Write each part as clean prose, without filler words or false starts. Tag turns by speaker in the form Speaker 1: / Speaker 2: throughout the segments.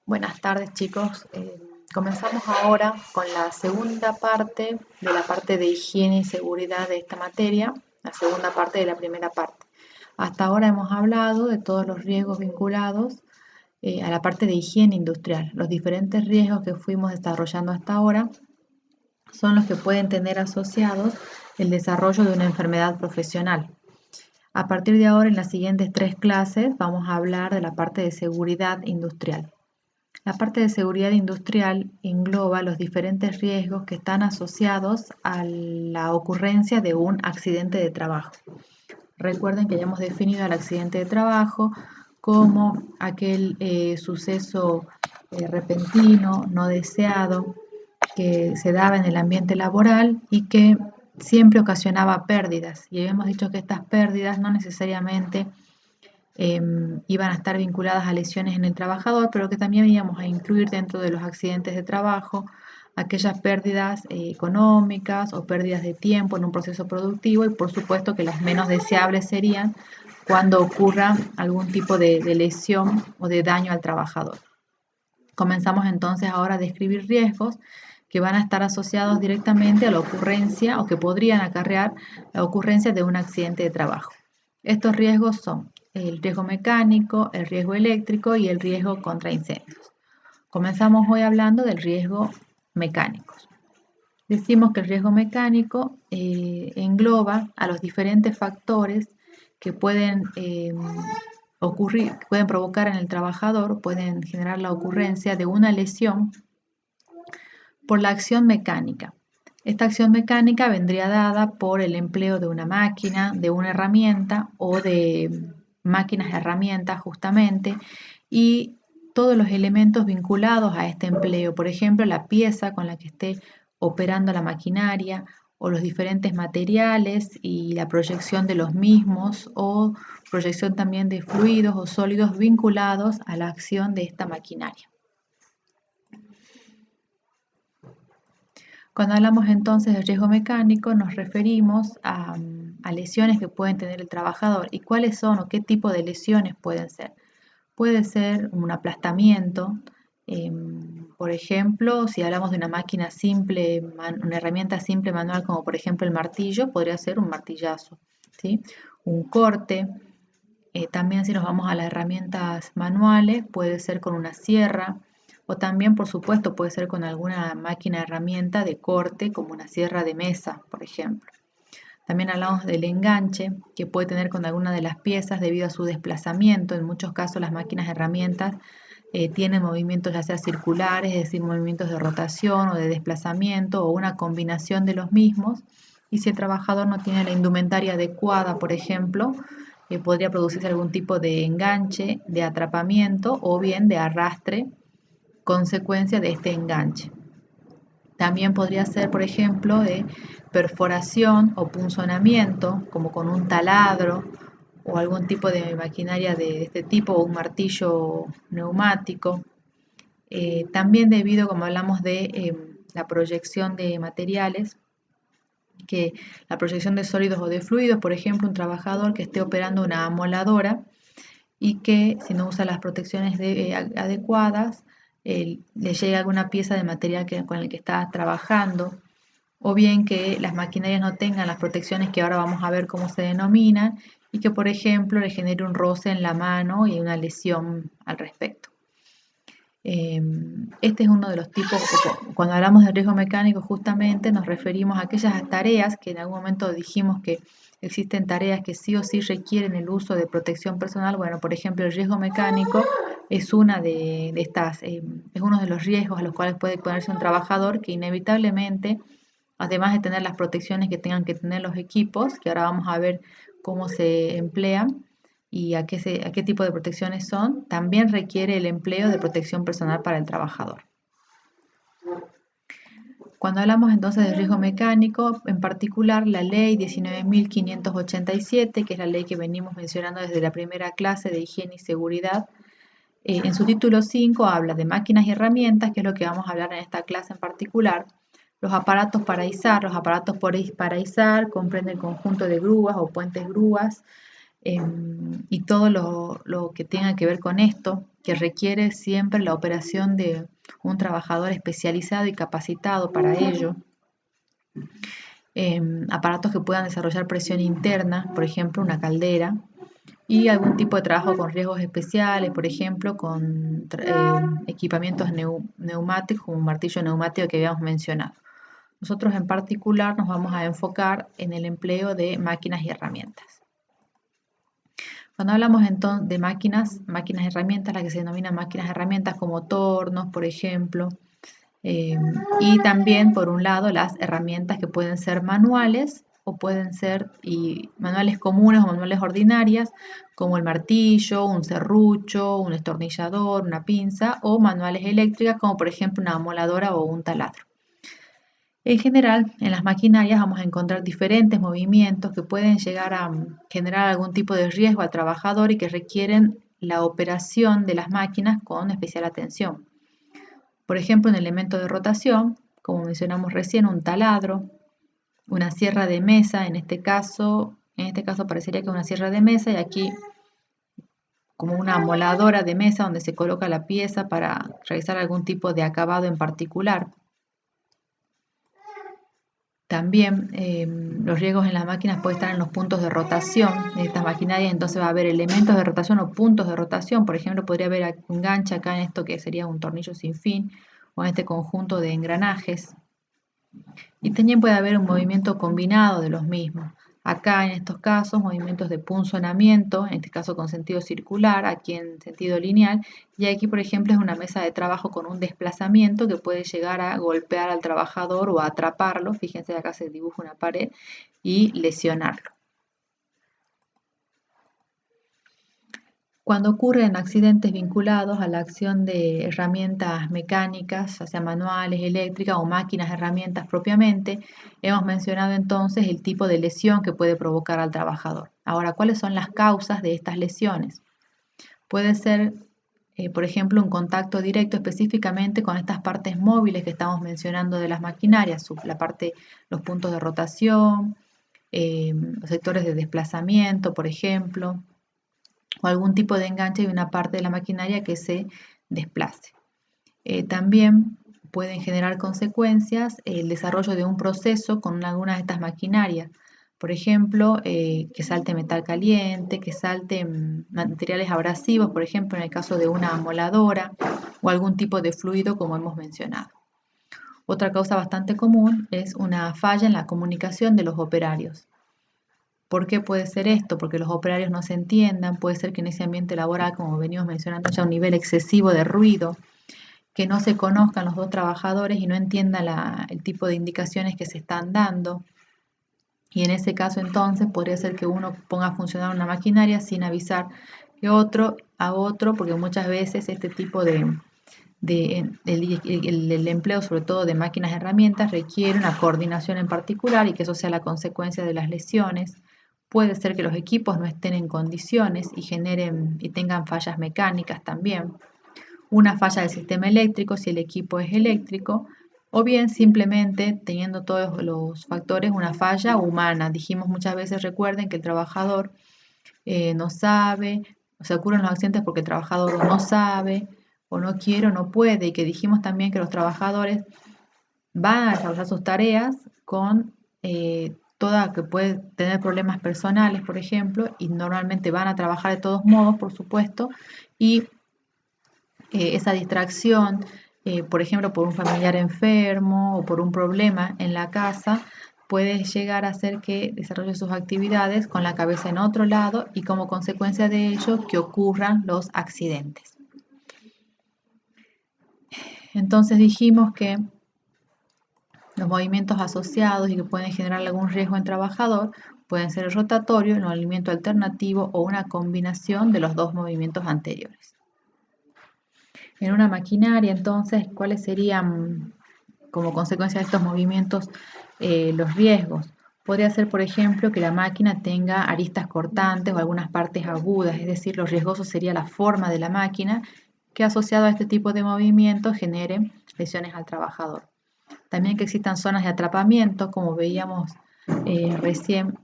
Speaker 1: Buenas tardes, chicos. Comenzamos ahora con la segunda parte de la parte de higiene y seguridad de esta materia, la segunda parte de la primera parte. Hasta ahora hemos hablado de todos los riesgos vinculados a la parte de higiene industrial. Los diferentes riesgos que fuimos desarrollando hasta ahora son los que pueden tener asociados el desarrollo de una enfermedad profesional. A partir de ahora, en las siguientes 3 clases, vamos a hablar de la parte de seguridad industrial. La parte de seguridad industrial engloba los diferentes riesgos que están asociados a la ocurrencia de un accidente de trabajo. Recuerden que ya hemos definido el accidente de trabajo como aquel suceso repentino, no deseado, que se daba en el ambiente laboral y que siempre ocasionaba pérdidas. Y habíamos dicho que estas pérdidas no necesariamente iban a estar vinculadas a lesiones en el trabajador, pero que también íbamos a incluir dentro de los accidentes de trabajo aquellas pérdidas económicas o pérdidas de tiempo en un proceso productivo, y por supuesto que las menos deseables serían cuando ocurra algún tipo de lesión o de daño al trabajador. Comenzamos entonces ahora a describir riesgos que van a estar asociados directamente a la ocurrencia o que podrían acarrear la ocurrencia de un accidente de trabajo. Estos riesgos son el riesgo mecánico, el riesgo eléctrico y el riesgo contra incendios. Comenzamos hoy hablando del riesgo mecánico. Decimos que el riesgo mecánico engloba a los diferentes factores que pueden ocurrir, que pueden provocar en el trabajador, pueden generar la ocurrencia de una lesión por la acción mecánica. Esta acción mecánica vendría dada por el empleo de una máquina, de una herramienta o de máquinas herramientas justamente, y todos los elementos vinculados a este empleo, por ejemplo, la pieza con la que esté operando la maquinaria o los diferentes materiales y la proyección de los mismos o proyección también de fluidos o sólidos vinculados a la acción de esta maquinaria. Cuando hablamos entonces de riesgo mecánico nos referimos a lesiones que pueden tener el trabajador. ¿Y cuáles son o qué tipo de lesiones pueden ser? Puede ser un aplastamiento, por ejemplo, si hablamos de una máquina simple, una herramienta simple manual como por ejemplo el martillo, podría ser un martillazo, ¿sí? Un corte. También si nos vamos a las herramientas manuales, puede ser con una sierra o también, por supuesto, puede ser con alguna máquina herramienta de corte como una sierra de mesa, por ejemplo. También hablamos del enganche que puede tener con alguna de las piezas debido a su desplazamiento. En muchos casos las máquinas herramientas tienen movimientos ya sea circulares, es decir, movimientos de rotación o de desplazamiento o una combinación de los mismos. Y si el trabajador no tiene la indumentaria adecuada, por ejemplo, podría producirse algún tipo de enganche, de atrapamiento o bien de arrastre, consecuencia de este enganche. También podría ser, por ejemplo, de perforación o punzonamiento, como con un taladro o algún tipo de maquinaria de este tipo, o un martillo neumático. También debido, como hablamos de la proyección de materiales, que la proyección de sólidos o de fluidos, por ejemplo, un trabajador que esté operando una amoladora y que si no usa las protecciones adecuadas, le llegue alguna pieza de material con el que está trabajando, o bien que las maquinarias no tengan las protecciones que ahora vamos a ver cómo se denominan, y que por ejemplo le genere un roce en la mano y una lesión al respecto. Este es uno de los tipos, cuando hablamos de riesgo mecánico justamente nos referimos a aquellas tareas que en algún momento dijimos que existen tareas que sí o sí requieren el uso de protección personal. Bueno, por ejemplo, el riesgo mecánico es una de estas, es uno de los riesgos a los cuales puede exponerse un trabajador que inevitablemente, además de tener las protecciones que tengan que tener los equipos, que ahora vamos a ver cómo se emplean, y a qué tipo de protecciones son, también requiere el empleo de protección personal para el trabajador. Cuando hablamos entonces de riesgo mecánico, en particular la ley 19.587, que es la ley que venimos mencionando desde la primera clase de higiene y seguridad, en su título 5 habla de máquinas y herramientas, que es lo que vamos a hablar en esta clase en particular. Los aparatos para izar comprenden el conjunto de grúas o puentes grúas, y todo lo que tenga que ver con esto, que requiere siempre la operación de un trabajador especializado y capacitado para ello. Aparatos que puedan desarrollar presión interna, por ejemplo, una caldera, y algún tipo de trabajo con riesgos especiales, por ejemplo, con equipamientos neumáticos, como un martillo neumático que habíamos mencionado. Nosotros en particular nos vamos a enfocar en el empleo de máquinas y herramientas. Cuando hablamos entonces de máquinas y herramientas, las que se denominan máquinas y herramientas como tornos, por ejemplo, y también, por un lado, las herramientas que pueden ser manuales o pueden ser manuales comunes o manuales ordinarias, como el martillo, un serrucho, un destornillador, una pinza, o manuales eléctricas, como por ejemplo una amoladora o un taladro. En general, en las maquinarias vamos a encontrar diferentes movimientos que pueden llegar a generar algún tipo de riesgo al trabajador y que requieren la operación de las máquinas con especial atención. Por ejemplo, un elemento de rotación, como mencionamos recién, un taladro, una sierra de mesa, en este caso parecería que una sierra de mesa y aquí como una amoladora de mesa donde se coloca la pieza para realizar algún tipo de acabado en particular. También los riesgos en las máquinas pueden estar en los puntos de rotación de estas maquinarias, entonces va a haber elementos de rotación o puntos de rotación. Por ejemplo, podría haber un gancho acá en esto que sería un tornillo sin fin o en este conjunto de engranajes. Y también puede haber un movimiento combinado de los mismos. Acá en estos casos, movimientos de punzonamiento, en este caso con sentido circular, aquí en sentido lineal, y aquí por ejemplo es una mesa de trabajo con un desplazamiento que puede llegar a golpear al trabajador o a atraparlo, fíjense acá se dibuja una pared, y lesionarlo. Cuando ocurren accidentes vinculados a la acción de herramientas mecánicas, ya sea manuales, eléctricas o máquinas, herramientas propiamente, hemos mencionado entonces el tipo de lesión que puede provocar al trabajador. Ahora, ¿cuáles son las causas de estas lesiones? Puede ser, por ejemplo, un contacto directo específicamente con estas partes móviles que estamos mencionando de las maquinarias, los puntos de rotación, los sectores de desplazamiento, por ejemplo, o algún tipo de enganche de una parte de la maquinaria que se desplace. También pueden generar consecuencias el desarrollo de un proceso con algunas de estas maquinarias. Por ejemplo, que salte metal caliente, que salten materiales abrasivos, por ejemplo, en el caso de una amoladora o algún tipo de fluido como hemos mencionado. Otra causa bastante común es una falla en la comunicación de los operarios. ¿Por qué puede ser esto? Porque los operarios no se entiendan, puede ser que en ese ambiente laboral, como venimos mencionando, haya un nivel excesivo de ruido, que no se conozcan los dos trabajadores y no entiendan el tipo de indicaciones que se están dando. Y en ese caso entonces podría ser que uno ponga a funcionar una maquinaria sin avisar que a otro, porque muchas veces este tipo el empleo sobre todo de máquinas y herramientas requiere una coordinación en particular y que eso sea la consecuencia de las lesiones. Puede ser que los equipos no estén en condiciones y generen y tengan fallas mecánicas también. Una falla del sistema eléctrico si el equipo es eléctrico, o bien simplemente teniendo todos los factores una falla humana. Dijimos muchas veces, recuerden que el trabajador no sabe, o sea, ocurren los accidentes porque el trabajador no sabe, o no quiere o no puede, y que dijimos también que los trabajadores van a desarrollar sus tareas con que puede tener problemas personales, por ejemplo, y normalmente van a trabajar de todos modos, por supuesto, y esa distracción, por ejemplo, por un familiar enfermo o por un problema en la casa, puede llegar a hacer que desarrolle sus actividades con la cabeza en otro lado y como consecuencia de ello que ocurran los accidentes. Entonces dijimos que los movimientos asociados y que pueden generar algún riesgo en trabajador pueden ser el rotatorio, el movimiento alternativo o una combinación de los dos movimientos anteriores. En una maquinaria, entonces, ¿cuáles serían como consecuencia de estos movimientos los riesgos? Podría ser, por ejemplo, que la máquina tenga aristas cortantes o algunas partes agudas, es decir, lo riesgoso sería la forma de la máquina que asociado a este tipo de movimientos genere lesiones al trabajador. También que existan zonas de atrapamiento, como veíamos recién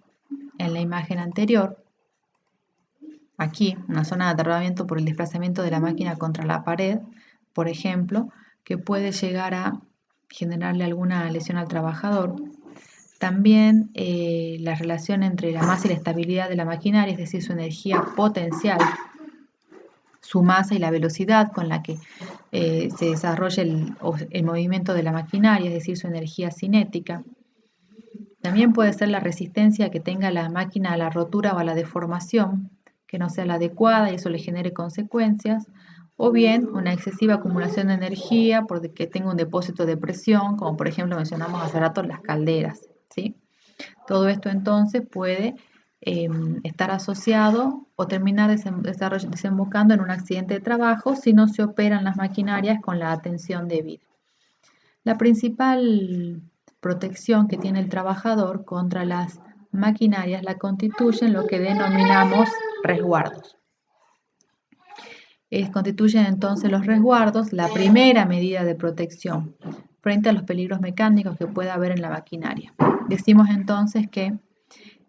Speaker 1: en la imagen anterior, aquí, una zona de aterramiento por el desplazamiento de la máquina contra la pared, por ejemplo, que puede llegar a generarle alguna lesión al trabajador. También la relación entre la masa y la estabilidad de la maquinaria, es decir, su energía potencial, su masa y la velocidad con la que se desarrolla el movimiento de la maquinaria, es decir, su energía cinética. También puede ser la resistencia que tenga la máquina a la rotura o a la deformación, que no sea la adecuada y eso le genere consecuencias, o bien una excesiva acumulación de energía porque tenga un depósito de presión, como por ejemplo mencionamos hace rato las calderas, ¿sí? Todo esto entonces puede estar asociado o terminar desembocando en un accidente de trabajo si no se operan las maquinarias con la atención debida. La principal protección que tiene el trabajador contra las maquinarias la constituyen lo que denominamos resguardos. Constituyen entonces los resguardos la primera medida de protección frente a los peligros mecánicos que pueda haber en la maquinaria. Decimos entonces que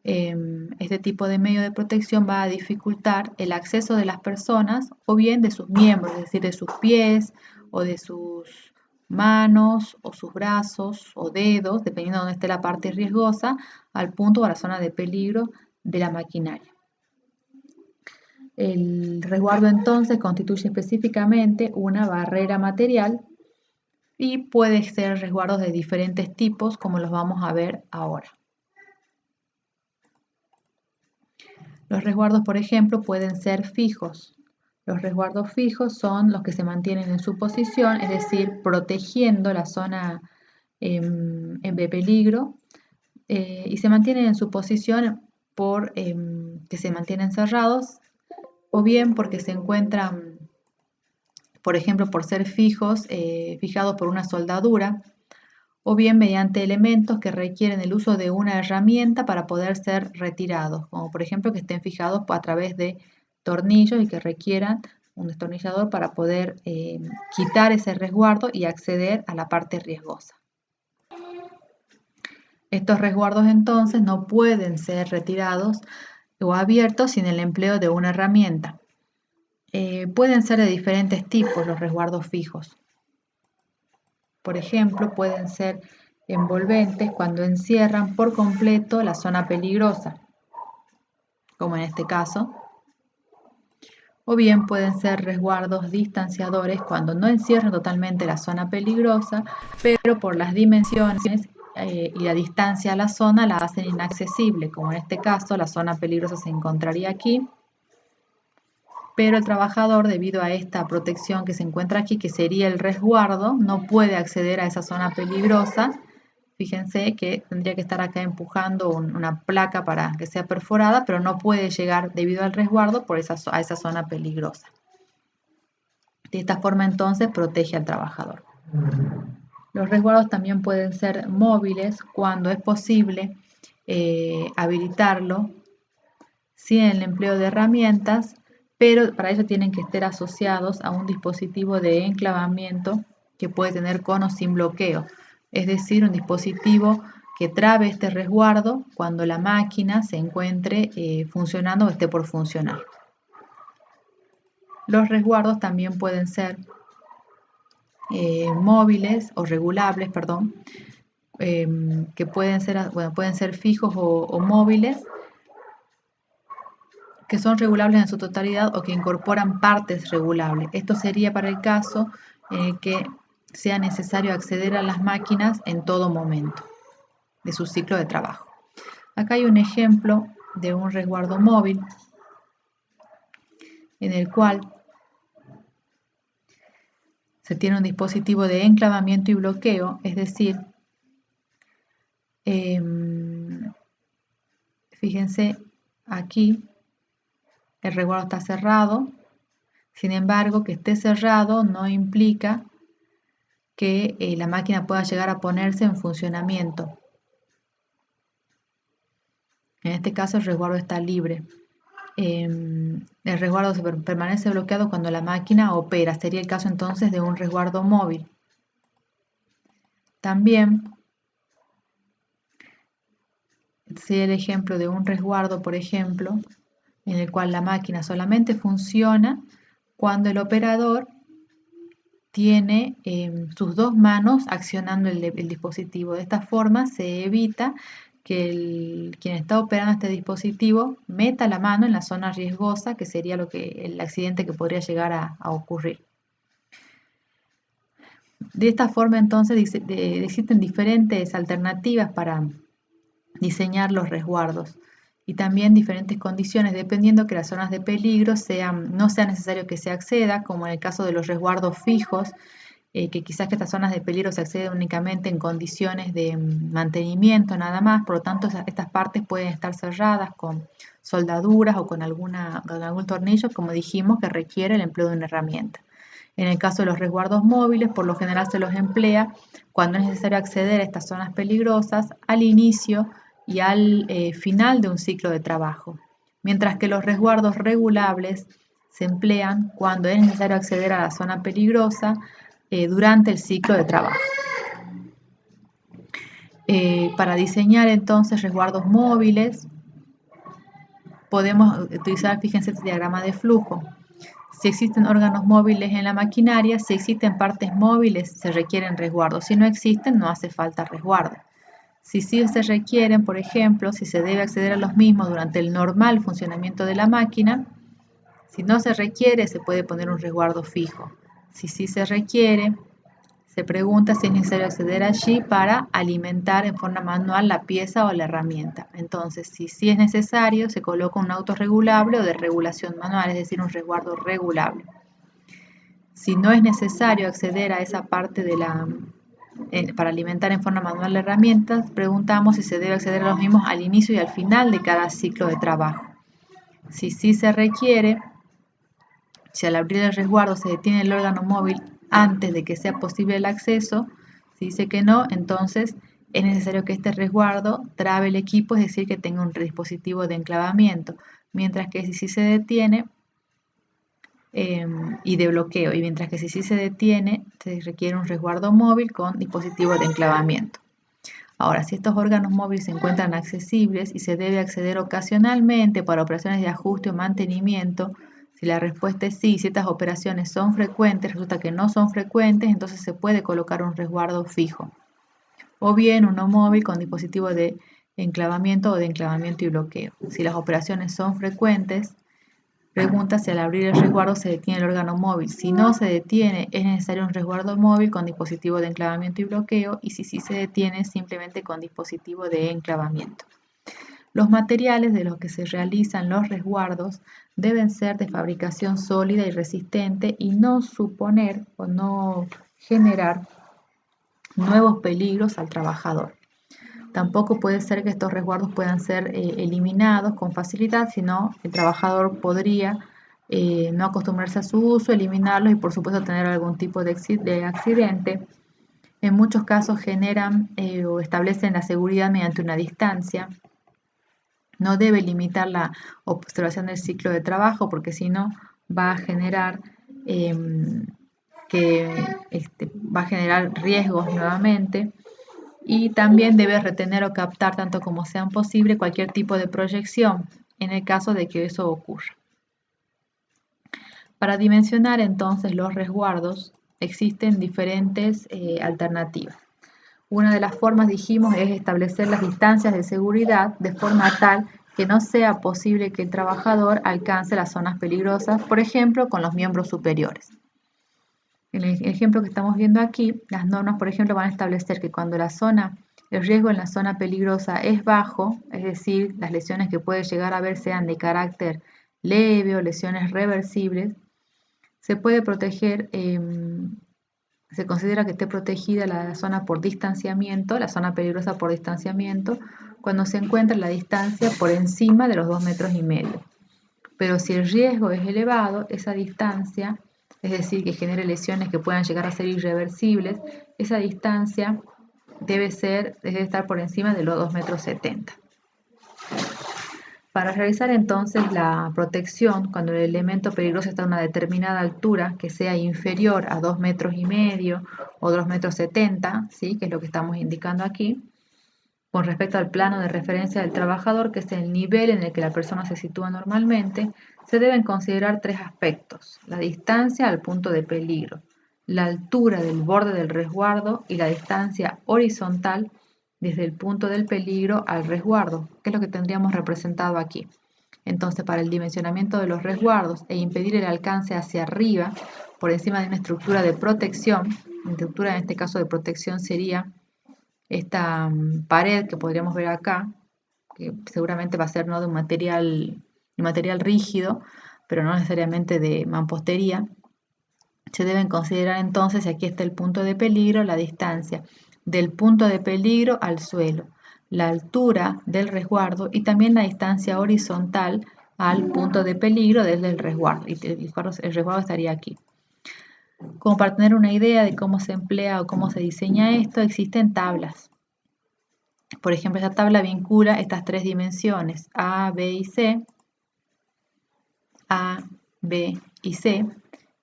Speaker 1: este tipo de medio de protección va a dificultar el acceso de las personas o bien de sus miembros, es decir, de sus pies o de sus manos o sus brazos o dedos, dependiendo de dónde esté la parte riesgosa, al punto o a la zona de peligro de la maquinaria. El resguardo entonces constituye específicamente una barrera material y puede ser resguardos de diferentes tipos como los vamos a ver ahora. Los resguardos, por ejemplo, pueden ser fijos. Los resguardos fijos son los que se mantienen en su posición, es decir, protegiendo la zona de peligro y se mantienen en su posición por que se mantienen cerrados o bien porque se encuentran, por ejemplo, por ser fijos, fijados por una soldadura, o bien mediante elementos que requieren el uso de una herramienta para poder ser retirados, como por ejemplo que estén fijados a través de tornillos y que requieran un destornillador para poder quitar ese resguardo y acceder a la parte riesgosa. Estos resguardos entonces no pueden ser retirados o abiertos sin el empleo de una herramienta. Pueden ser de diferentes tipos los resguardos fijos. Por ejemplo, pueden ser envolventes cuando encierran por completo la zona peligrosa, como en este caso. O bien pueden ser resguardos distanciadores cuando no encierran totalmente la zona peligrosa, pero por las dimensiones y la distancia a la zona la hacen inaccesible, como en este caso la zona peligrosa se encontraría aquí, pero el trabajador, debido a esta protección que se encuentra aquí, que sería el resguardo, no puede acceder a esa zona peligrosa. Fíjense que tendría que estar acá empujando una placa para que sea perforada, pero no puede llegar debido al resguardo a esa zona peligrosa. De esta forma entonces protege al trabajador. Los resguardos también pueden ser móviles cuando es posible habilitarlo sin el empleo de herramientas, pero para ello tienen que estar asociados a un dispositivo de enclavamiento que puede tener con o sin bloqueo, es decir, un dispositivo que trabe este resguardo cuando la máquina se encuentre funcionando o esté por funcionar. Los resguardos también pueden ser móviles o regulables, perdón, que pueden ser fijos o móviles, que son regulables en su totalidad o que incorporan partes regulables. Esto sería para el caso en el que sea necesario acceder a las máquinas en todo momento de su ciclo de trabajo. Acá hay un ejemplo de un resguardo móvil en el cual se tiene un dispositivo de enclavamiento y bloqueo, es decir, fíjense aquí, el resguardo está cerrado, sin embargo, que esté cerrado no implica que la máquina pueda llegar a ponerse en funcionamiento. En este caso el resguardo está libre. El resguardo permanece bloqueado cuando la máquina opera. Sería el caso entonces de un resguardo móvil. También sería el ejemplo de un resguardo, por ejemplo, en el cual la máquina solamente funciona cuando el operador tiene sus dos manos accionando el dispositivo. De esta forma se evita que quien está operando este dispositivo meta la mano en la zona riesgosa, que sería el accidente que podría llegar a ocurrir. De esta forma, entonces, existen diferentes alternativas para diseñar los resguardos y también diferentes condiciones, dependiendo que las zonas de peligro no sea necesario que se acceda, como en el caso de los resguardos fijos, que quizás que estas zonas de peligro se acceden únicamente en condiciones de mantenimiento nada más, por lo tanto estas partes pueden estar cerradas con soldaduras o con algún tornillo, como dijimos, que requiere el empleo de una herramienta. En el caso de los resguardos móviles, por lo general se los emplea cuando es necesario acceder a estas zonas peligrosas al inicio y al final de un ciclo de trabajo, mientras que los resguardos regulables se emplean cuando es necesario acceder a la zona peligrosa durante el ciclo de trabajo. Para diseñar entonces resguardos móviles podemos utilizar, fíjense, este diagrama de flujo. Si existen órganos móviles en la maquinaria, si existen partes móviles, se requieren resguardos. Si no existen, no hace falta resguardo. Si sí se requieren, por ejemplo, si se debe acceder a los mismos durante el normal funcionamiento de la máquina, si no se requiere, se puede poner un resguardo fijo. Si sí se requiere, se pregunta si es necesario acceder allí para alimentar en forma manual la pieza o la herramienta. Entonces, si sí es necesario, se coloca un autorregulable o de regulación manual, es decir, un resguardo regulable. Si no es necesario acceder a esa parte para alimentar en forma manual la herramienta, preguntamos si se debe acceder a los mismos al inicio y al final de cada ciclo de trabajo. Si sí se requiere, si al abrir el resguardo se detiene el órgano móvil antes de que sea posible el acceso, si dice que no, entonces es necesario que este resguardo trabe el equipo, es decir, que tenga un dispositivo de enclavamiento, mientras que si sí se detiene y de bloqueo, y mientras que si sí se detiene, se requiere un resguardo móvil con dispositivo de enclavamiento. Ahora, si estos órganos móviles se encuentran accesibles y se debe acceder ocasionalmente para operaciones de ajuste o mantenimiento, si la respuesta es sí, si estas operaciones son frecuentes, resulta que no son frecuentes, entonces se puede colocar un resguardo fijo. O bien uno móvil con dispositivo de enclavamiento o de enclavamiento y bloqueo. Si las operaciones son frecuentes, pregunta si al abrir el resguardo se detiene el órgano móvil. Si no se detiene, es necesario un resguardo móvil con dispositivo de enclavamiento y bloqueo, y si sí se detiene, simplemente con dispositivo de enclavamiento. Los materiales de los que se realizan los resguardos deben ser de fabricación sólida y resistente y no suponer o no generar nuevos peligros al trabajador. Tampoco puede ser que estos resguardos puedan ser eliminados con facilidad, sino el trabajador podría no acostumbrarse a su uso, eliminarlos y por supuesto tener algún tipo de accidente. En muchos casos generan o establecen la seguridad mediante una distancia. No debe limitar la observación del ciclo de trabajo porque si no va a generar va a generar riesgos nuevamente. Y también debe retener o captar tanto como sea posible cualquier tipo de proyección en el caso de que eso ocurra. Para dimensionar entonces los resguardos existen diferentes alternativas. Una de las formas, dijimos, es establecer las distancias de seguridad de forma tal que no sea posible que el trabajador alcance las zonas peligrosas, por ejemplo, con los miembros superiores. En el ejemplo que estamos viendo aquí, las normas, por ejemplo, van a establecer que cuando el riesgo en la zona peligrosa es bajo, es decir, las lesiones que puede llegar a haber sean de carácter leve o lesiones reversibles, se puede proteger, se considera que esté protegida la zona por distanciamiento, la zona peligrosa por distanciamiento, cuando se encuentra la distancia por encima de los 2,5 metros. Pero si el riesgo es elevado, esa distancia, es decir, que genere lesiones que puedan llegar a ser irreversibles, esa distancia debe estar por encima de los 2,70 metros. Para realizar entonces la protección, cuando el elemento peligroso está a una determinada altura, que sea inferior a 2,5 metros o 2,70 metros, ¿sí? Que es lo que estamos indicando aquí, Con respecto al plano de referencia del trabajador, que es el nivel en el que la persona se sitúa normalmente, se deben considerar tres aspectos: la distancia al punto de peligro, la altura del borde del resguardo y la distancia horizontal desde el punto del peligro al resguardo, que es lo que tendríamos representado aquí. Entonces, para el dimensionamiento de los resguardos e impedir el alcance hacia arriba, por encima de una estructura de protección, la estructura en este caso de protección sería esta pared que podríamos ver acá, que seguramente va a ser, ¿no?, de un material rígido, pero no necesariamente de mampostería. Se deben considerar entonces, aquí está el punto de peligro, la distancia del punto de peligro al suelo, la altura del resguardo y también la distancia horizontal al punto de peligro desde el resguardo. Y el resguardo estaría aquí. Como para tener una idea de cómo se emplea o cómo se diseña esto, existen tablas. Por ejemplo, esta tabla vincula estas tres dimensiones, A, B y C, A, B y C,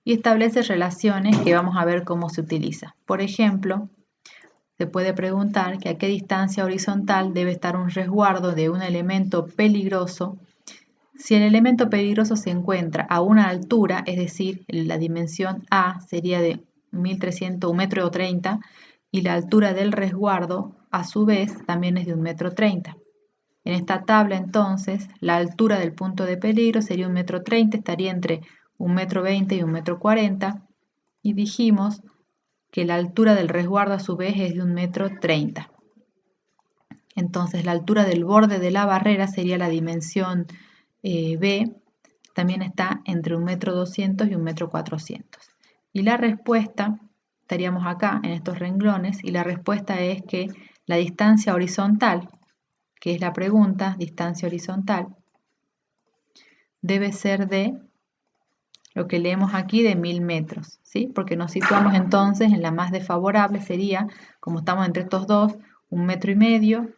Speaker 1: y establece relaciones que vamos a ver cómo se utiliza. Por ejemplo, se puede preguntar que a qué distancia horizontal debe estar un resguardo de un elemento peligroso si el elemento peligroso se encuentra a una altura, es decir, la dimensión A sería de 1.300, 1,30 m, y la altura del resguardo, a su vez, también es de 1,30 m. En esta tabla, entonces, la altura del punto de peligro sería 1,30 m, estaría entre 1,20 m y 1,40 m, y dijimos que la altura del resguardo, a su vez, es de 1,30 m. Entonces, la altura del borde de la barrera sería la dimensión B, también está entre 1,200 m y 1,400 m. Y la respuesta, estaríamos acá en estos renglones, y la respuesta es que la distancia horizontal, que es la pregunta, distancia horizontal, debe ser de lo que leemos aquí, de 1.000 metros, ¿sí? Porque nos situamos entonces en la más desfavorable, sería, como estamos entre estos dos, 1,5 m,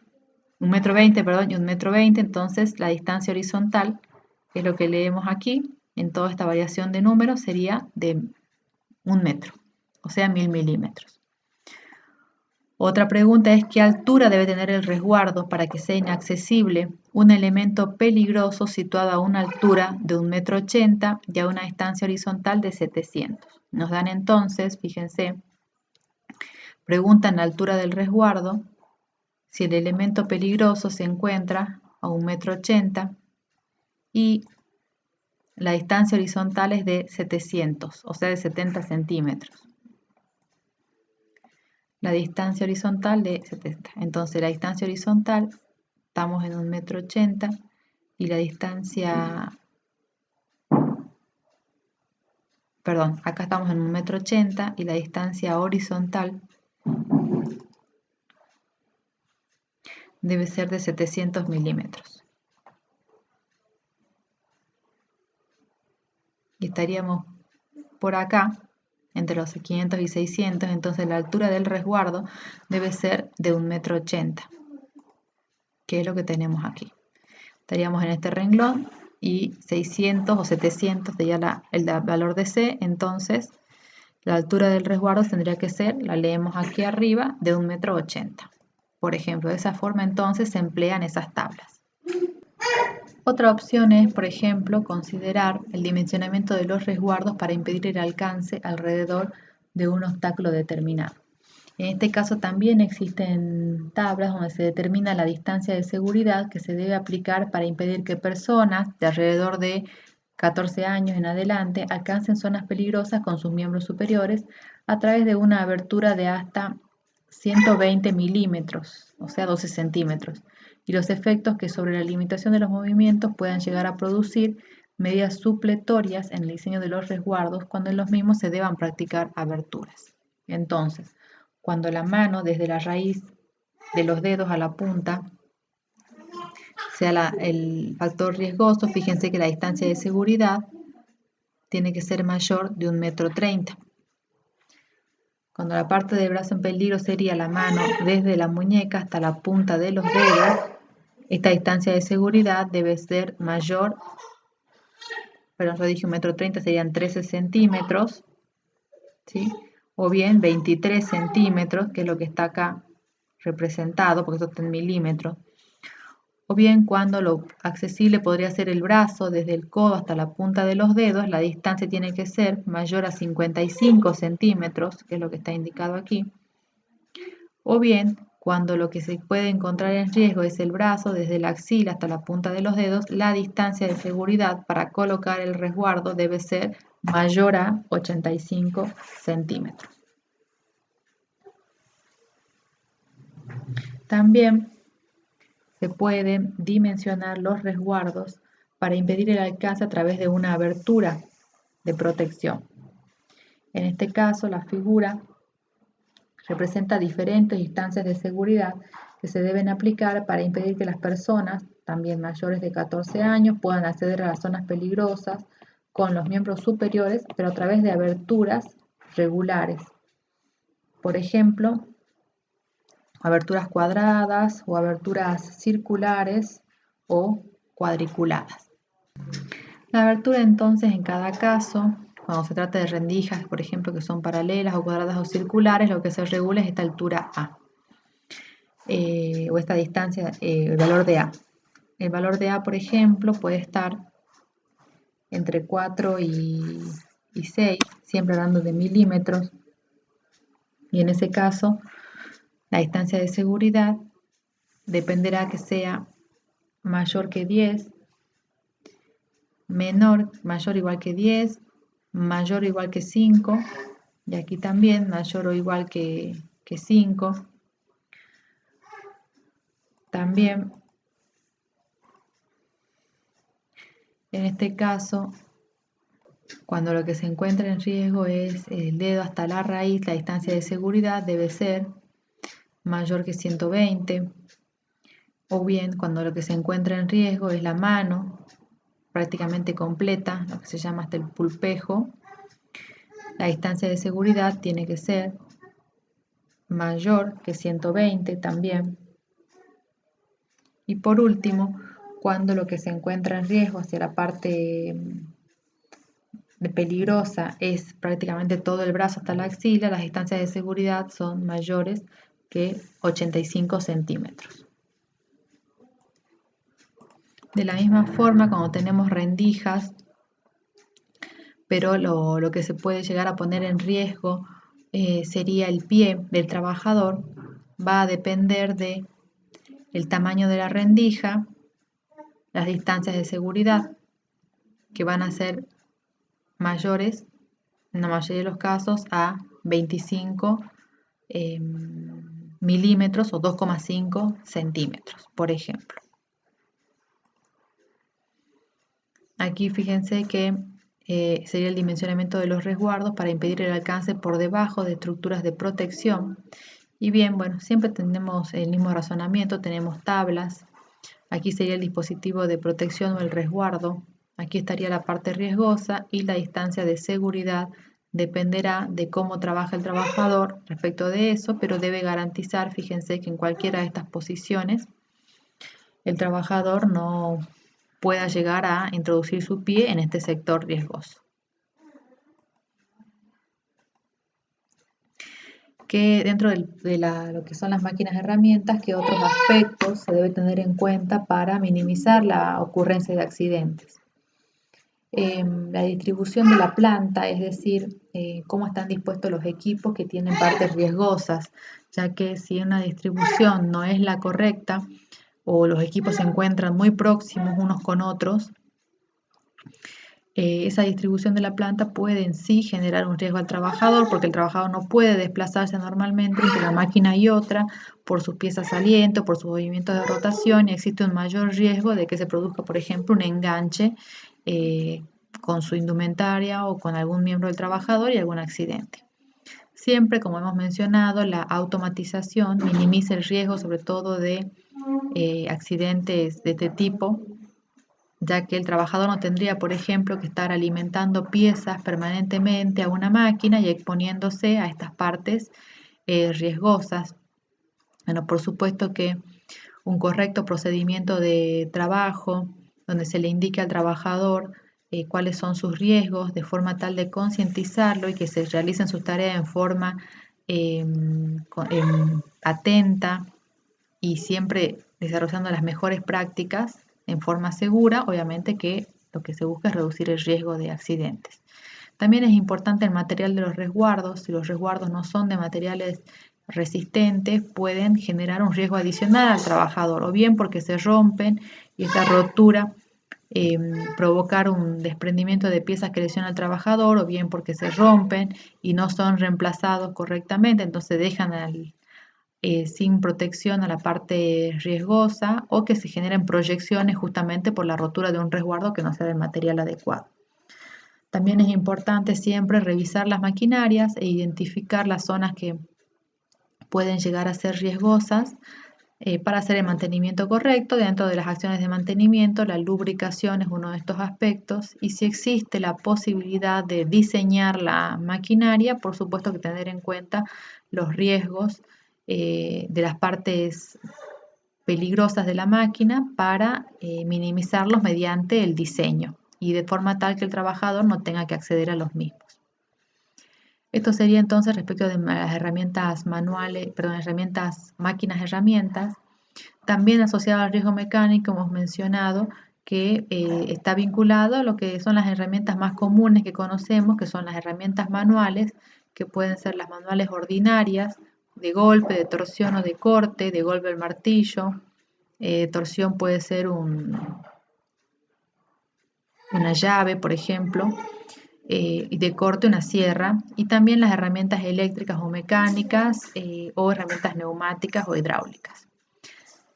Speaker 1: 1,20 m, perdón, y 1,20 m, entonces la distancia horizontal, que es lo que leemos aquí, en toda esta variación de números, sería de 1 metro, o sea, 1.000 milímetros. Otra pregunta es: ¿qué altura debe tener el resguardo para que sea inaccesible un elemento peligroso situado a una altura de 1,80 m y a una distancia horizontal de 700? Nos dan entonces, fíjense, preguntan la altura del resguardo si el elemento peligroso se encuentra a 1,80 m y la distancia horizontal es de 700, o sea, de 70 centímetros. La distancia horizontal de 70. Entonces, la distancia horizontal, estamos en 1,80 m, y la distancia, perdón, acá estamos en 1,80 m y la distancia horizontal debe ser de 700 milímetros. Y estaríamos por acá, entre los 500 y 600, entonces la altura del resguardo debe ser de 1,80 m, que es lo que tenemos aquí. Estaríamos en este renglón y 600 o 700 sería el valor de C, entonces la altura del resguardo tendría que ser, la leemos aquí arriba, de 1,80 m. Por ejemplo, de esa forma entonces se emplean esas tablas. Otra opción es, por ejemplo, considerar el dimensionamiento de los resguardos para impedir el alcance alrededor de un obstáculo determinado. En este caso también existen tablas donde se determina la distancia de seguridad que se debe aplicar para impedir que personas de alrededor de 14 años en adelante alcancen zonas peligrosas con sus miembros superiores a través de una abertura de hasta 120 milímetros, o sea, 12 centímetros, y los efectos que sobre la limitación de los movimientos puedan llegar a producir medidas supletorias en el diseño de los resguardos cuando en los mismos se deban practicar aberturas. Entonces, cuando la mano desde la raíz de los dedos a la punta sea el factor riesgoso, fíjense que la distancia de seguridad tiene que ser mayor de 1,30 m. Cuando la parte del brazo en peligro sería la mano desde la muñeca hasta la punta de los dedos, esta distancia de seguridad debe ser mayor, perdón, yo dije 1,30 m, serían 13 centímetros, ¿sí? O bien 23 centímetros, que es lo que está acá representado, porque esto está en milímetros, o bien cuando lo accesible podría ser el brazo desde el codo hasta la punta de los dedos, la distancia tiene que ser mayor a 55 centímetros, que es lo que está indicado aquí, o bien cuando lo que se puede encontrar en riesgo es el brazo desde la axila hasta la punta de los dedos, la distancia de seguridad para colocar el resguardo debe ser mayor a 85 centímetros. También se pueden dimensionar los resguardos para impedir el alcance a través de una abertura de protección. En este caso, la figura representa diferentes instancias de seguridad que se deben aplicar para impedir que las personas, también mayores de 14 años, puedan acceder a las zonas peligrosas con los miembros superiores, pero a través de aberturas regulares. Por ejemplo, aberturas cuadradas o aberturas circulares o cuadriculadas. La abertura entonces en cada caso, cuando se trata de rendijas, por ejemplo, que son paralelas o cuadradas o circulares, lo que se regula es esta altura A, o esta distancia, el valor de A. El valor de A, por ejemplo, puede estar entre 4 y 6, siempre hablando de milímetros, y en ese caso la distancia de seguridad dependerá que sea mayor que 10, mayor o igual que 10, mayor o igual que 5, y aquí también mayor o igual que 5. También, en este caso, cuando lo que se encuentra en riesgo es el dedo hasta la raíz, la distancia de seguridad debe ser mayor que 120, o bien cuando lo que se encuentra en riesgo es la mano prácticamente completa, lo que se llama hasta el pulpejo, la distancia de seguridad tiene que ser mayor que 120 también. Y por último, cuando lo que se encuentra en riesgo hacia la parte peligrosa es prácticamente todo el brazo hasta la axila, las distancias de seguridad son mayores que 85 centímetros. De la misma forma, cuando tenemos rendijas, pero lo que se puede llegar a poner en riesgo sería el pie del trabajador, va a depender de el tamaño de la rendija, las distancias de seguridad, que van a ser mayores, en la mayoría de los casos, a 25 milímetros o 2,5 centímetros, por ejemplo. Aquí fíjense que sería el dimensionamiento de los resguardos para impedir el alcance por debajo de estructuras de protección. Y bien, bueno, siempre tenemos el mismo razonamiento, tenemos tablas. Aquí sería el dispositivo de protección o el resguardo. Aquí estaría la parte riesgosa y la distancia de seguridad dependerá de cómo trabaja el trabajador respecto de eso, pero debe garantizar, fíjense que en cualquiera de estas posiciones el trabajador no pueda llegar a introducir su pie en este sector riesgoso. Que dentro de lo que son las máquinas herramientas, ¿qué otros aspectos se debe tener en cuenta para minimizar la ocurrencia de accidentes? La distribución de la planta, es decir, cómo están dispuestos los equipos que tienen partes riesgosas, ya que si una distribución no es la correcta o los equipos se encuentran muy próximos unos con otros, esa distribución de la planta puede en sí generar un riesgo al trabajador porque el trabajador no puede desplazarse normalmente entre una máquina y otra por sus piezas salientes, por sus movimientos de rotación, y existe un mayor riesgo de que se produzca, por ejemplo, un enganche con su indumentaria o con algún miembro del trabajador y algún accidente. Siempre, como hemos mencionado, la automatización minimiza el riesgo sobre todo de accidentes de este tipo, ya que el trabajador no tendría, por ejemplo, que estar alimentando piezas permanentemente a una máquina y exponiéndose a estas partes riesgosas. Bueno, por supuesto que un correcto procedimiento de trabajo, donde se le indique al trabajador cuáles son sus riesgos, de forma tal de concientizarlo y que se realicen sus tareas en forma atenta y siempre desarrollando las mejores prácticas en forma segura, obviamente que lo que se busca es reducir el riesgo de accidentes. También es importante el material de los resguardos. Si los resguardos no son de materiales resistentes, pueden generar un riesgo adicional al trabajador, o bien porque se rompen y esta rotura provocar un desprendimiento de piezas que lesionan al trabajador, o bien porque se rompen y no son reemplazados correctamente, entonces dejan sin protección a la parte riesgosa, o que se generen proyecciones justamente por la rotura de un resguardo que no sea del material adecuado. También es importante siempre revisar las maquinarias e identificar las zonas que pueden llegar a ser riesgosas para hacer el mantenimiento correcto. Dentro de las acciones de mantenimiento, la lubricación es uno de estos aspectos, y si existe la posibilidad de diseñar la maquinaria, por supuesto que tener en cuenta los riesgos de las partes peligrosas de la máquina para minimizarlos mediante el diseño y de forma tal que el trabajador no tenga que acceder a los mismos. Esto sería entonces respecto de las herramientas manuales, perdón, máquinas herramientas. También asociado al riesgo mecánico hemos mencionado que está vinculado a lo que son las herramientas más comunes que conocemos, que son las herramientas manuales, que pueden ser las manuales ordinarias, de golpe, de torsión o de corte, de golpe al martillo. Torsión puede ser una llave, por ejemplo, y de corte una sierra, y también las herramientas eléctricas o mecánicas o herramientas neumáticas o hidráulicas.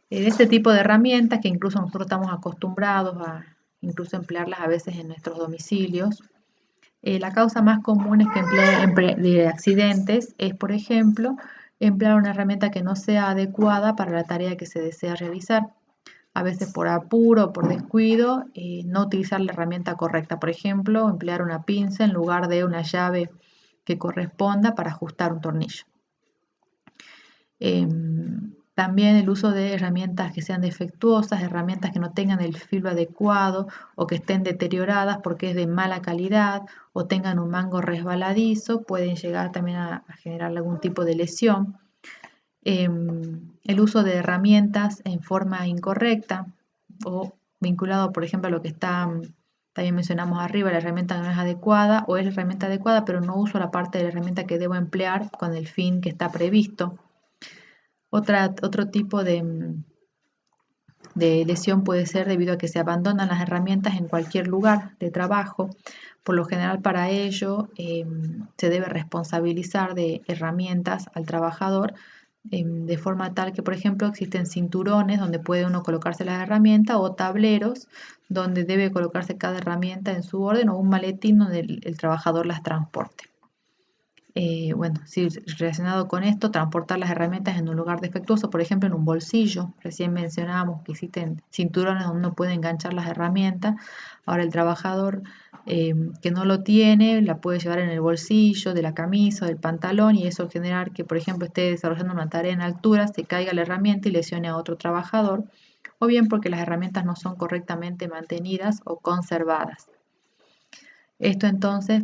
Speaker 1: Este tipo de herramientas que incluso nosotros estamos acostumbrados a incluso emplearlas a veces en nuestros domicilios. La causa más común es que de accidentes es, por ejemplo, emplear una herramienta que no sea adecuada para la tarea que se desea realizar. A veces por apuro o por descuido, no utilizar la herramienta correcta. Por ejemplo, emplear una pinza en lugar de una llave que corresponda para ajustar un tornillo. También el uso de herramientas que sean defectuosas, herramientas que no tengan el filo adecuado o que estén deterioradas porque es de mala calidad o tengan un mango resbaladizo, pueden llegar también a generar algún tipo de lesión. El uso de herramientas en forma incorrecta o vinculado, por ejemplo, a lo que también mencionamos arriba, la herramienta no es adecuada o es la herramienta adecuada, pero no uso la parte de la herramienta que debo emplear con el fin que está previsto. Otro tipo de lesión puede ser debido a que se abandonan las herramientas en cualquier lugar de trabajo. Por lo general, para ello se debe responsabilizar de herramientas al trabajador de forma tal que, por ejemplo, existen cinturones donde puede uno colocarse las herramientas o tableros donde debe colocarse cada herramienta en su orden, o un maletín donde el trabajador las transporte. Bueno, sí, relacionado con esto, transportar las herramientas en un lugar defectuoso, por ejemplo, en un bolsillo. Recién mencionábamos que existen cinturones donde uno puede enganchar las herramientas. Ahora el trabajador que no lo tiene, la puede llevar en el bolsillo de la camisa o del pantalón, y eso generar que, por ejemplo, esté desarrollando una tarea en altura, se caiga la herramienta y lesione a otro trabajador, o bien porque las herramientas no son correctamente mantenidas o conservadas. Esto entonces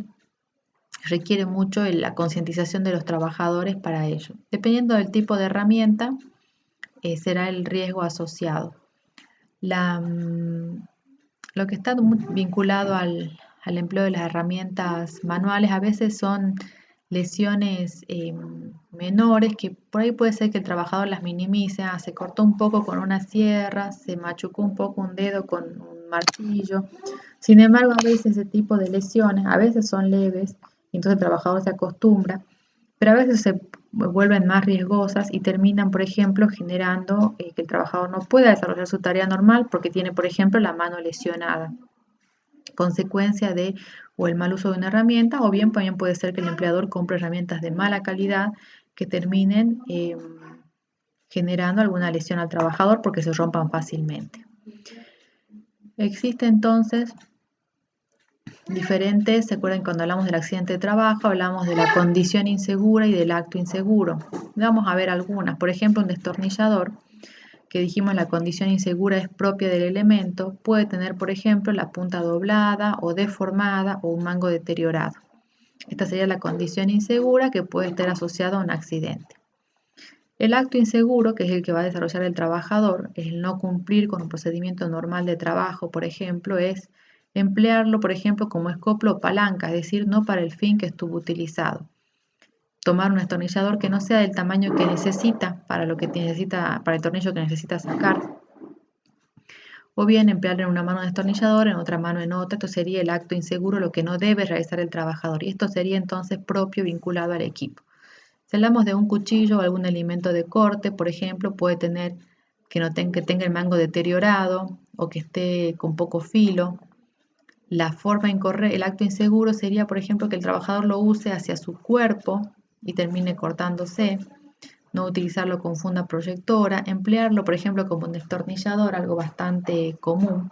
Speaker 1: requiere mucho la concientización de los trabajadores para ello. Dependiendo del tipo de herramienta, será el riesgo asociado. Lo que está vinculado al empleo de las herramientas manuales a veces son lesiones menores, que por ahí puede ser que el trabajador las minimice. Se cortó un poco con una sierra, se machucó un poco un dedo con un martillo. Sin embargo, a veces ese tipo de lesiones, a veces son leves, entonces el trabajador se acostumbra, pero a veces se vuelven más riesgosas y terminan, por ejemplo, generando que el trabajador no pueda desarrollar su tarea normal porque tiene, por ejemplo, la mano lesionada, consecuencia de o el mal uso de una herramienta, o bien también puede ser que el empleador compre herramientas de mala calidad que terminen generando alguna lesión al trabajador porque se rompan fácilmente. Existe entonces diferentes, ¿se acuerdan cuando hablamos del accidente de trabajo? Hablamos de la condición insegura y del acto inseguro. Vamos a ver algunas. Por ejemplo, un destornillador, que dijimos la condición insegura es propia del elemento, puede tener, por ejemplo, la punta doblada o deformada o un mango deteriorado. Esta sería la condición insegura que puede estar asociada a un accidente. El acto inseguro, que es el que va a desarrollar el trabajador, el no cumplir con un procedimiento normal de trabajo, por ejemplo, es emplearlo, por ejemplo, como escoplo o palanca, es decir, no para el fin que estuvo utilizado. Tomar un destornillador que no sea del tamaño que necesita para lo que necesita, para el tornillo que necesita sacar. O bien emplear en una mano un destornillador, en otra mano en otra. Esto sería el acto inseguro, lo que no debe realizar el trabajador. Y esto sería entonces propio vinculado al equipo. Si hablamos de un cuchillo o algún elemento de corte, por ejemplo, puede tener que tenga el mango deteriorado o que esté con poco filo. La forma incorrecta, el acto inseguro sería, por ejemplo, que el trabajador lo use hacia su cuerpo y termine cortándose. No utilizarlo con funda proyectora, emplearlo, por ejemplo, como un destornillador, algo bastante común.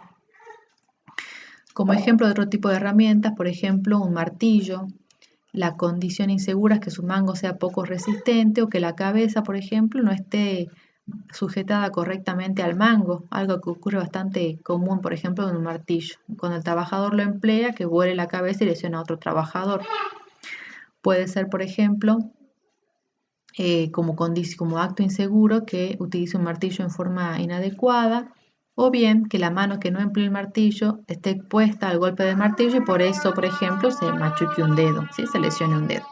Speaker 1: Como ejemplo de otro tipo de herramientas, por ejemplo, un martillo. La condición insegura es que su mango sea poco resistente o que la cabeza, por ejemplo, no esté sujetada correctamente al mango, algo que ocurre bastante común, por ejemplo, en un martillo. Cuando el trabajador lo emplea, que vuele la cabeza y lesiona a otro trabajador. Puede ser, por ejemplo, como acto inseguro que utilice un martillo en forma inadecuada, o bien que la mano que no emplee el martillo esté expuesta al golpe del martillo y por eso, por ejemplo, se machuque un dedo, ¿sí? Se lesione un dedo.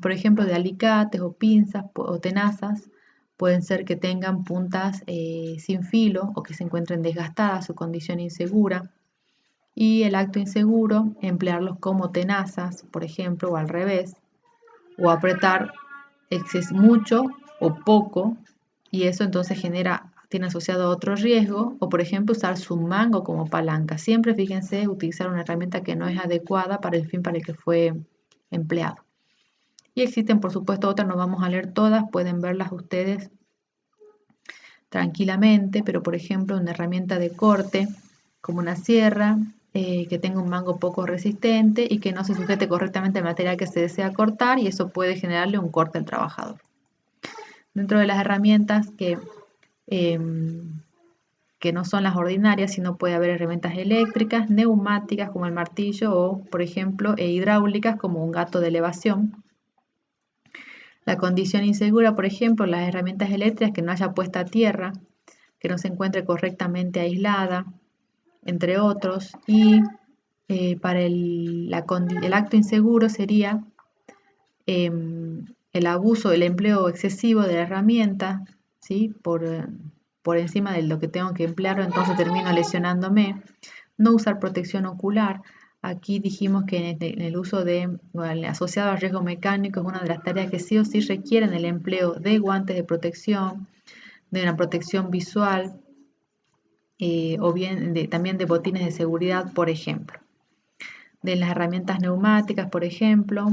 Speaker 1: Por ejemplo, de alicates o pinzas o tenazas pueden ser que tengan puntas sin filo o que se encuentren desgastadas, su condición insegura. Y el acto inseguro, emplearlos como tenazas, por ejemplo, o al revés, o apretar mucho o poco, y eso entonces tiene asociado otro riesgo, o por ejemplo usar su mango como palanca. Siempre fíjense utilizar una herramienta que no es adecuada para el fin para el que fue empleado. Y existen por supuesto otras, no vamos a leer todas, pueden verlas ustedes tranquilamente, pero por ejemplo una herramienta de corte como una sierra, que tenga un mango poco resistente y que no se sujete correctamente al material que se desea cortar, y eso puede generarle un corte al trabajador. Dentro de las herramientas que no son las ordinarias, sino puede haber herramientas eléctricas, neumáticas como el martillo o, por ejemplo, hidráulicas como un gato de elevación. La condición insegura, por ejemplo, las herramientas eléctricas que no haya puesta a tierra, que no se encuentre correctamente aislada, entre otros. Y para el acto inseguro sería el abuso, el empleo excesivo de la herramienta, ¿sí? Por encima de lo que tengo que emplear, entonces termino lesionándome. No usar protección ocular. Aquí dijimos que en el uso asociado al riesgo mecánico es una de las tareas que sí o sí requieren el empleo de guantes de protección, de una protección visual, o bien también de botines de seguridad, por ejemplo. De las herramientas neumáticas, por ejemplo,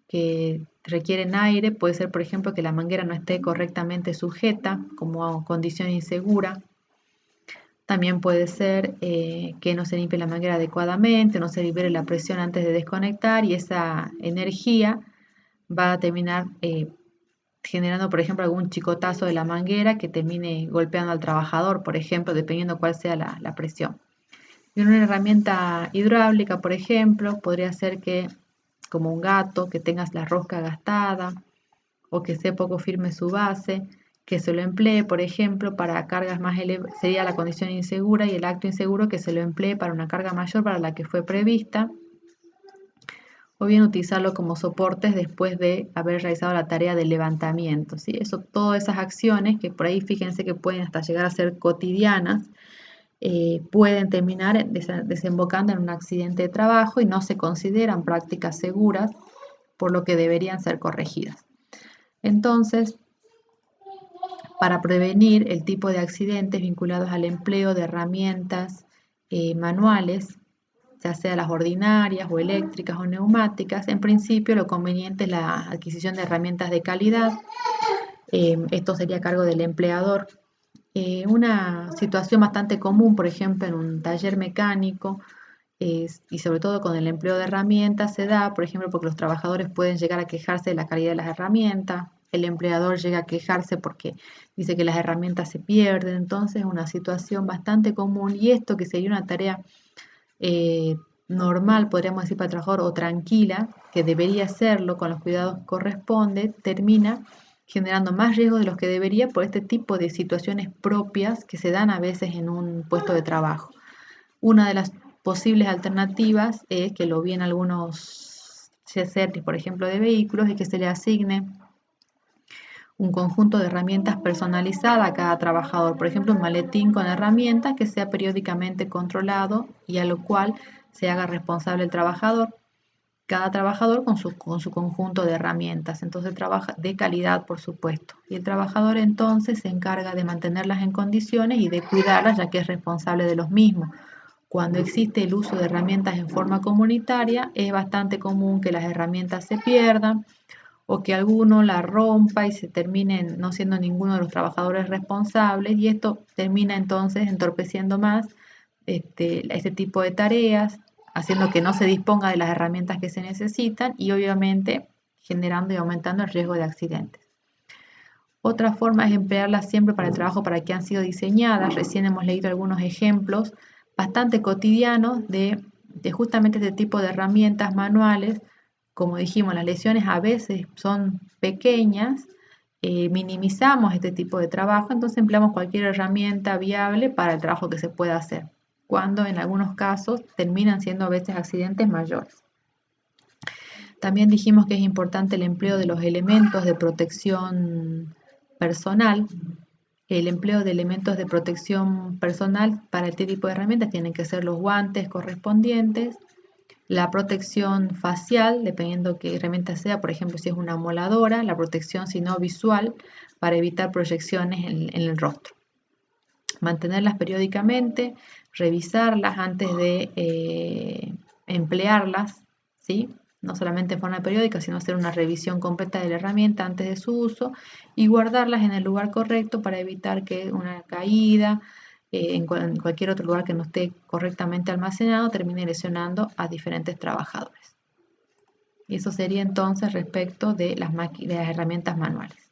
Speaker 1: que requieren aire, puede ser, por ejemplo, que la manguera no esté correctamente sujeta como condición insegura. También puede ser que no se limpie la manguera adecuadamente, no se libere la presión antes de desconectar, y esa energía va a terminar generando, por ejemplo, algún chicotazo de la manguera que termine golpeando al trabajador, por ejemplo, dependiendo cuál sea la presión. Y una herramienta hidráulica, por ejemplo, podría ser que, como un gato, que tengas la rosca gastada o que esté poco firme su base, que se lo emplee, por ejemplo, para cargas más elevadas, sería la condición insegura, y el acto inseguro que se lo emplee para una carga mayor para la que fue prevista, o bien utilizarlo como soportes después de haber realizado la tarea de levantamiento, ¿sí? Todas esas acciones que por ahí fíjense que pueden hasta llegar a ser cotidianas, pueden terminar desembocando en un accidente de trabajo y no se consideran prácticas seguras, por lo que deberían ser corregidas. Entonces, para prevenir el tipo de accidentes vinculados al empleo de herramientas manuales, ya sea las ordinarias o eléctricas o neumáticas, en principio lo conveniente es la adquisición de herramientas de calidad. Esto sería a cargo del empleador. Una situación bastante común, por ejemplo, en un taller mecánico, y sobre todo con el empleo de herramientas, se da, por ejemplo, porque los trabajadores pueden llegar a quejarse de la calidad de las herramientas, el empleador llega a quejarse porque dice que las herramientas se pierden. Entonces es una situación bastante común, y esto que sería una tarea normal, podríamos decir, para el trabajador o tranquila, que debería hacerlo con los cuidados que corresponde, termina generando más riesgo de los que debería por este tipo de situaciones propias que se dan a veces en un puesto de trabajo. Una de las posibles alternativas es que lo vi en algunos CERTIS, por ejemplo, de vehículos, es que se le asigne un conjunto de herramientas personalizada a cada trabajador. Por ejemplo, un maletín con herramientas que sea periódicamente controlado y a lo cual se haga responsable el trabajador. Cada trabajador con su conjunto de herramientas. Entonces trabaja de calidad, por supuesto. Y el trabajador entonces se encarga de mantenerlas en condiciones y de cuidarlas, ya que es responsable de los mismos. Cuando existe el uso de herramientas en forma comunitaria, es bastante común que las herramientas se pierdan o que alguno la rompa y se termine no siendo ninguno de los trabajadores responsables, y esto termina entonces entorpeciendo más este tipo de tareas, haciendo que no se disponga de las herramientas que se necesitan y obviamente generando y aumentando el riesgo de accidentes. Otra forma es emplearlas siempre para el trabajo para que han sido diseñadas. Recién hemos leído algunos ejemplos bastante cotidianos de justamente este tipo de herramientas manuales. Como dijimos, las lesiones a veces son pequeñas, minimizamos este tipo de trabajo, entonces empleamos cualquier herramienta viable para el trabajo que se pueda hacer, cuando en algunos casos terminan siendo a veces accidentes mayores. También dijimos que es importante el empleo de los elementos de protección personal. El empleo de elementos de protección personal para este tipo de herramientas tienen que ser los guantes correspondientes, la protección facial, dependiendo qué herramienta sea, por ejemplo, si es una moladora, la protección si no visual para evitar proyecciones en el rostro. Mantenerlas periódicamente, revisarlas antes de emplearlas, ¿sí? No solamente en forma periódica, sino hacer una revisión completa de la herramienta antes de su uso y guardarlas en el lugar correcto para evitar que una caída en cualquier otro lugar que no esté correctamente almacenado termine lesionando a diferentes trabajadores. Y eso sería entonces respecto de las herramientas manuales.